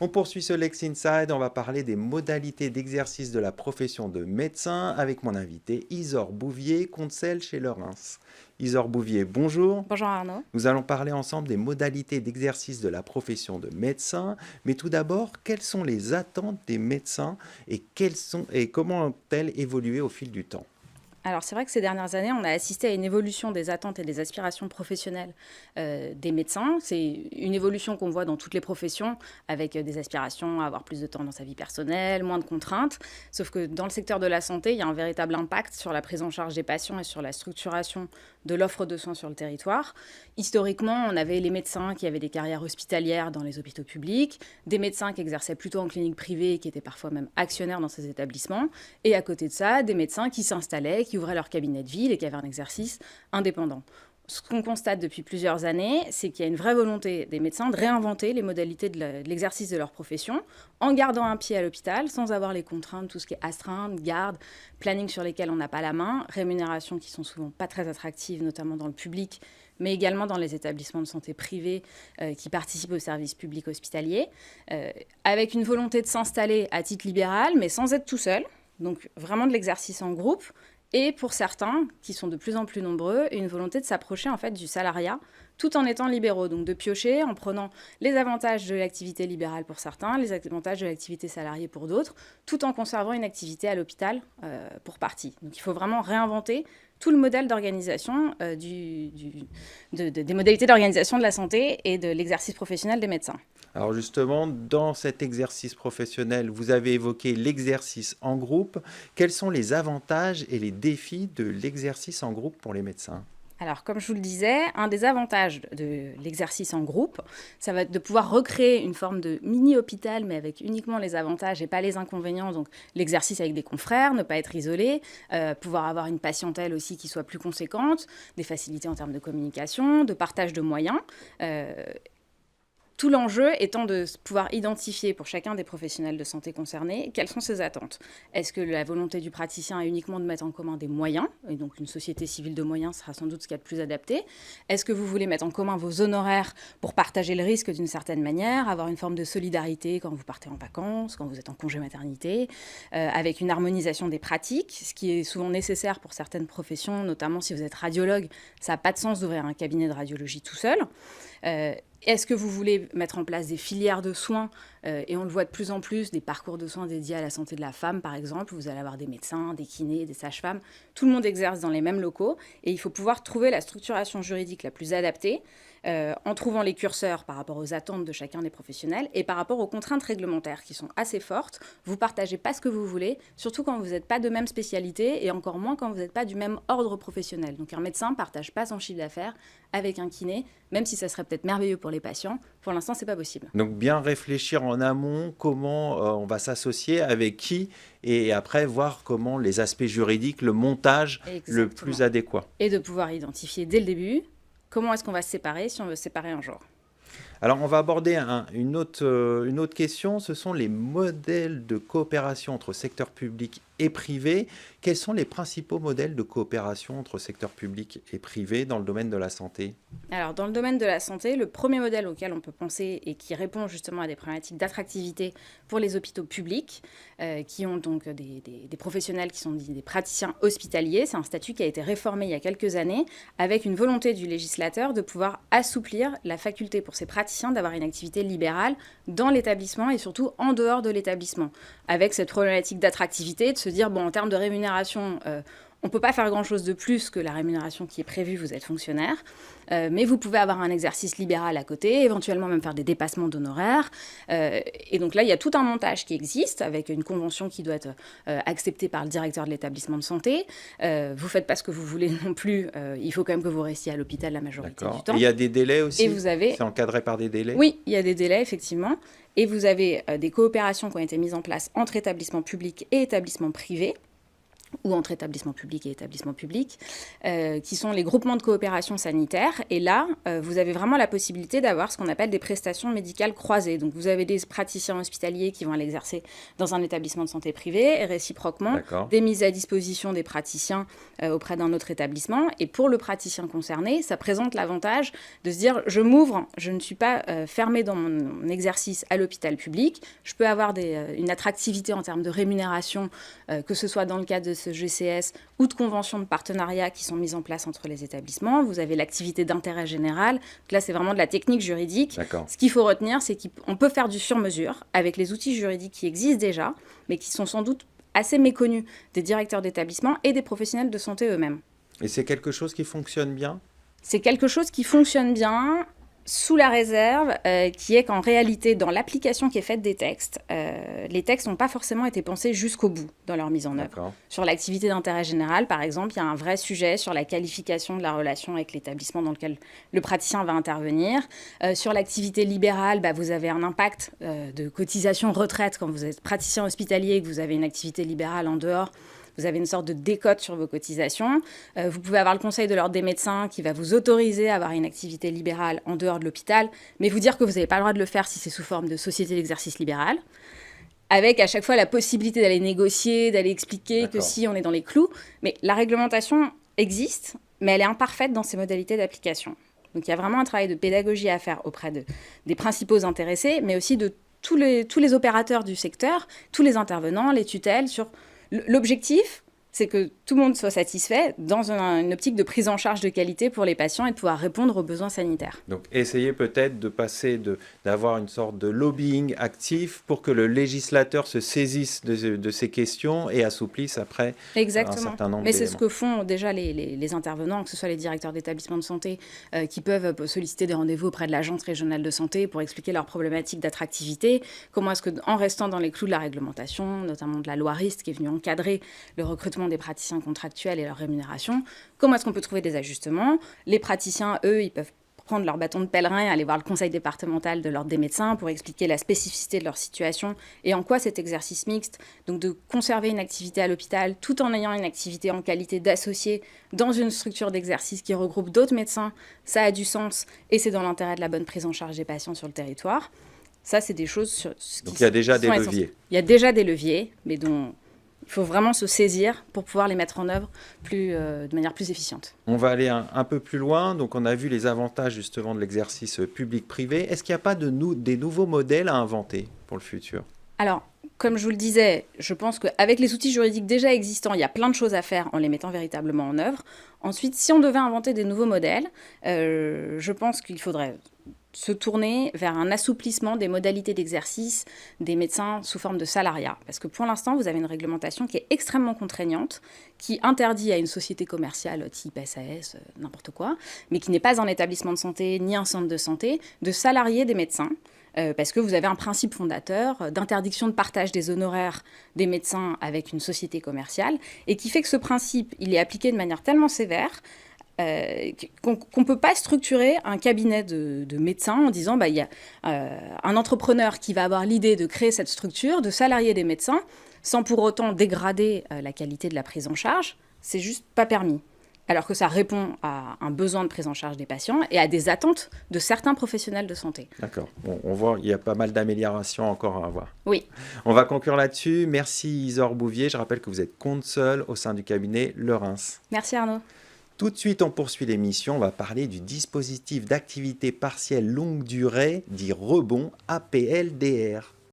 On poursuit ce Lex Inside, on va parler des modalités d'exercice de la profession de médecin avec mon invité Isor Bouvier, conseil chez Lorrains. Isor Bouvier, bonjour. Bonjour Arnaud. Nous allons parler ensemble des modalités d'exercice de la profession de médecin, mais tout d'abord, quelles sont les attentes des médecins et comment ont-elles évolué au fil du temps? Alors c'est vrai que ces dernières années, on a assisté à une évolution des attentes et des aspirations professionnelles des médecins. C'est une évolution qu'on voit dans toutes les professions, avec des aspirations à avoir plus de temps dans sa vie personnelle, moins de contraintes. Sauf que dans le secteur de la santé, il y a un véritable impact sur la prise en charge des patients et sur la structuration de l'offre de soins sur le territoire. Historiquement, on avait les médecins qui avaient des carrières hospitalières dans les hôpitaux publics, des médecins qui exerçaient plutôt en clinique privée et qui étaient parfois même actionnaires dans ces établissements, et à côté de ça, des médecins qui s'installaient, qui ouvraient leur cabinet de ville et qui avaient un exercice indépendant. Ce qu'on constate depuis plusieurs années, c'est qu'il y a une vraie volonté des médecins de réinventer les modalités de l'exercice de leur profession en gardant un pied à l'hôpital, sans avoir les contraintes, tout ce qui est astreinte, garde, planning sur lesquels on n'a pas la main, rémunérations qui sont souvent pas très attractives, notamment dans le public, mais également dans les établissements de santé privés qui participent au service public hospitalier, avec une volonté de s'installer à titre libéral, mais sans être tout seul, donc vraiment de l'exercice en groupe. Et pour certains, qui sont de plus en plus nombreux, une volonté de s'approcher en fait du salariat, tout en étant libéraux. Donc de piocher en prenant les avantages de l'activité libérale pour certains, les avantages de l'activité salariée pour d'autres, tout en conservant une activité à l'hôpital pour partie. Donc il faut vraiment réinventer tout le modèle d'organisation, des modalités d'organisation de la santé et de l'exercice professionnel des médecins. Alors justement, dans cet exercice professionnel, vous avez évoqué l'exercice en groupe. Quels sont les avantages et les défis de l'exercice en groupe pour les médecins? Alors, comme je vous le disais, un des avantages de l'exercice en groupe, ça va être de pouvoir recréer une forme de mini-hôpital, mais avec uniquement les avantages et pas les inconvénients. Donc, l'exercice avec des confrères, ne pas être isolé, pouvoir avoir une patientèle aussi qui soit plus conséquente, des facilités en termes de communication, de partage de moyens. Tout l'enjeu étant de pouvoir identifier pour chacun des professionnels de santé concernés quelles sont ses attentes. Est-ce que la volonté du praticien est uniquement de mettre en commun des moyens, et donc une société civile de moyens sera sans doute ce qu'il y a de plus adapté? Est-ce que vous voulez mettre en commun vos honoraires pour partager le risque d'une certaine manière, avoir une forme de solidarité quand vous partez en vacances, quand vous êtes en congé maternité, avec une harmonisation des pratiques, ce qui est souvent nécessaire pour certaines professions, notamment si vous êtes radiologue, ça n'a pas de sens d'ouvrir un cabinet de radiologie tout seul. Est-ce que vous voulez mettre en place des filières de soins et on le voit de plus en plus, des parcours de soins dédiés à la santé de la femme, par exemple. Vous allez avoir des médecins, des kinés, des sages-femmes. Tout le monde exerce dans les mêmes locaux et il faut pouvoir trouver la structuration juridique la plus adaptée en trouvant les curseurs par rapport aux attentes de chacun des professionnels et par rapport aux contraintes réglementaires qui sont assez fortes. Vous ne partagez pas ce que vous voulez, surtout quand vous n'êtes pas de même spécialité et encore moins quand vous n'êtes pas du même ordre professionnel. Donc un médecin ne partage pas son chiffre d'affaires avec un kiné, même si ça serait peut-être merveilleux pour les patients. Pour l'instant, ce n'est pas possible. Donc bien réfléchir en amont comment on va s'associer avec qui et après voir comment les aspects juridiques, le montage le Exactement. plus adéquat. Et de pouvoir identifier dès le début comment est-ce qu'on va se séparer si on veut se séparer un jour. Alors on va aborder une autre question, ce sont les modèles de coopération entre secteur public et privé. Quels sont les principaux modèles de coopération entre secteur public et privé dans le domaine de la santé? Alors, dans le domaine de la santé, le premier modèle auquel on peut penser et qui répond justement à des problématiques d'attractivité pour les hôpitaux publics, qui ont donc des professionnels qui sont des praticiens hospitaliers, c'est un statut qui a été réformé il y a quelques années avec une volonté du législateur de pouvoir assouplir la faculté pour ces praticiens d'avoir une activité libérale dans l'établissement et surtout en dehors de l'établissement, avec cette problématique d'attractivité, de se dire, bon, en termes de rémunération, on ne peut pas faire grand-chose de plus que la rémunération qui est prévue, vous êtes fonctionnaire, mais vous pouvez avoir un exercice libéral à côté, éventuellement même faire des dépassements d'honoraires. Et donc là, il y a tout un montage qui existe, avec une convention qui doit être acceptée par le directeur de l'établissement de santé. Vous ne faites pas ce que vous voulez non plus, il faut quand même que vous restiez à l'hôpital la majorité du temps. Et il y a des délais aussi? Et vous avez... C'est encadré par des délais? Oui, il y a des délais, effectivement. Et vous avez des coopérations qui ont été mises en place entre établissements publics et établissements privés, ou entre établissements publics et établissements publics, qui sont les groupements de coopération sanitaire. Et là, vous avez vraiment la possibilité d'avoir ce qu'on appelle des prestations médicales croisées. Donc, vous avez des praticiens hospitaliers qui vont aller exercer dans un établissement de santé privé, et réciproquement, des mises à disposition des praticiens auprès d'un autre établissement. Et pour le praticien concerné, ça présente l'avantage de se dire, je m'ouvre, je ne suis pas fermé dans mon exercice à l'hôpital public, je peux avoir une attractivité en termes de rémunération, que ce soit dans le cadre de ce GCS ou de conventions de partenariat qui sont mises en place entre les établissements. Vous avez l'activité d'intérêt général. Donc là, c'est vraiment de la technique juridique. Ce qu'il faut retenir, c'est qu'on peut faire du sur-mesure avec les outils juridiques qui existent déjà, mais qui sont sans doute assez méconnus des directeurs d'établissement et des professionnels de santé eux-mêmes. Et c'est quelque chose qui fonctionne bien ? C'est quelque chose qui fonctionne bien, sous la réserve qui est qu'en réalité, dans l'application qui est faite des textes, les textes n'ont pas forcément été pensés jusqu'au bout dans leur mise en œuvre. Sur l'activité d'intérêt général, par exemple, il y a un vrai sujet sur la qualification de la relation avec l'établissement dans lequel le praticien va intervenir. Sur l'activité libérale, vous avez un impact de cotisation retraite quand vous êtes praticien hospitalier et que vous avez une activité libérale en dehors. Vous avez une sorte de décote sur vos cotisations. Vous pouvez avoir le conseil de l'ordre des médecins qui va vous autoriser à avoir une activité libérale en dehors de l'hôpital, mais vous dire que vous n'avez pas le droit de le faire si c'est sous forme de société d'exercice libéral, avec à chaque fois la possibilité d'aller négocier, d'aller expliquer que si on est dans les clous. Mais la réglementation existe, mais elle est imparfaite dans ses modalités d'application. Donc il y a vraiment un travail de pédagogie à faire auprès des principaux intéressés, mais aussi de tous les opérateurs du secteur, tous les intervenants, les tutelles, sur... L'objectif, c'est que tout le monde soit satisfait dans une optique de prise en charge de qualité pour les patients et de pouvoir répondre aux besoins sanitaires. Donc, essayez peut-être de passer, d'avoir une sorte de lobbying actif pour que le législateur se saisisse de ces questions et assouplisse après un certain nombre d'éléments. Mais c'est ce que font déjà les intervenants, que ce soit les directeurs d'établissements de santé qui peuvent solliciter des rendez-vous auprès de l'agence régionale de santé pour expliquer leurs problématiques d'attractivité. Comment est-ce qu'en restant dans les clous de la réglementation, notamment de la loi RIST qui est venue encadrer le recrutement des praticiens contractuels et leur rémunération, comment est-ce qu'on peut trouver des ajustements? Les praticiens, eux, ils peuvent prendre leur bâton de pèlerin et aller voir le conseil départemental de l'ordre des médecins pour expliquer la spécificité de leur situation et en quoi cet exercice mixte, donc de conserver une activité à l'hôpital tout en ayant une activité en qualité d'associé dans une structure d'exercice qui regroupe d'autres médecins, ça a du sens et c'est dans l'intérêt de la bonne prise en charge des patients sur le territoire. Ça, c'est des choses... Donc il y a déjà des leviers. Il y a déjà des leviers, mais dont... Il faut vraiment se saisir pour pouvoir les mettre en œuvre de manière plus efficiente. On va aller un peu plus loin. Donc, on a vu les avantages justement de l'exercice public-privé. Est-ce qu'il n'y a pas des nouveaux modèles à inventer pour le futur? Alors, comme je vous le disais, je pense qu'avec les outils juridiques déjà existants, il y a plein de choses à faire en les mettant véritablement en œuvre. Ensuite, si on devait inventer des nouveaux modèles, je pense qu'il faudrait se tourner vers un assouplissement des modalités d'exercice des médecins sous forme de salariat. Parce que pour l'instant, vous avez une réglementation qui est extrêmement contraignante, qui interdit à une société commerciale type SAS, n'importe quoi, mais qui n'est pas un établissement de santé ni un centre de santé, de salarier des médecins. Parce que vous avez un principe fondateur d'interdiction de partage des honoraires des médecins avec une société commerciale, et qui fait que ce principe, il est appliqué de manière tellement sévère qu'on ne peut pas structurer un cabinet de médecins en disant il y a un entrepreneur qui va avoir l'idée de créer cette structure, de salarier des médecins, sans pour autant dégrader la qualité de la prise en charge. C'est juste pas permis. Alors que ça répond à un besoin de prise en charge des patients et à des attentes de certains professionnels de santé. D'accord. Bon, on voit qu'il y a pas mal d'améliorations encore à avoir. Oui. On va conclure là-dessus. Merci Isaure Bouvier. Je rappelle que vous êtes consul au sein du cabinet Le Reims. Merci Arnaud. Tout de suite, on poursuit l'émission. On va parler du dispositif d'activité partielle longue durée, dit rebond APLDR.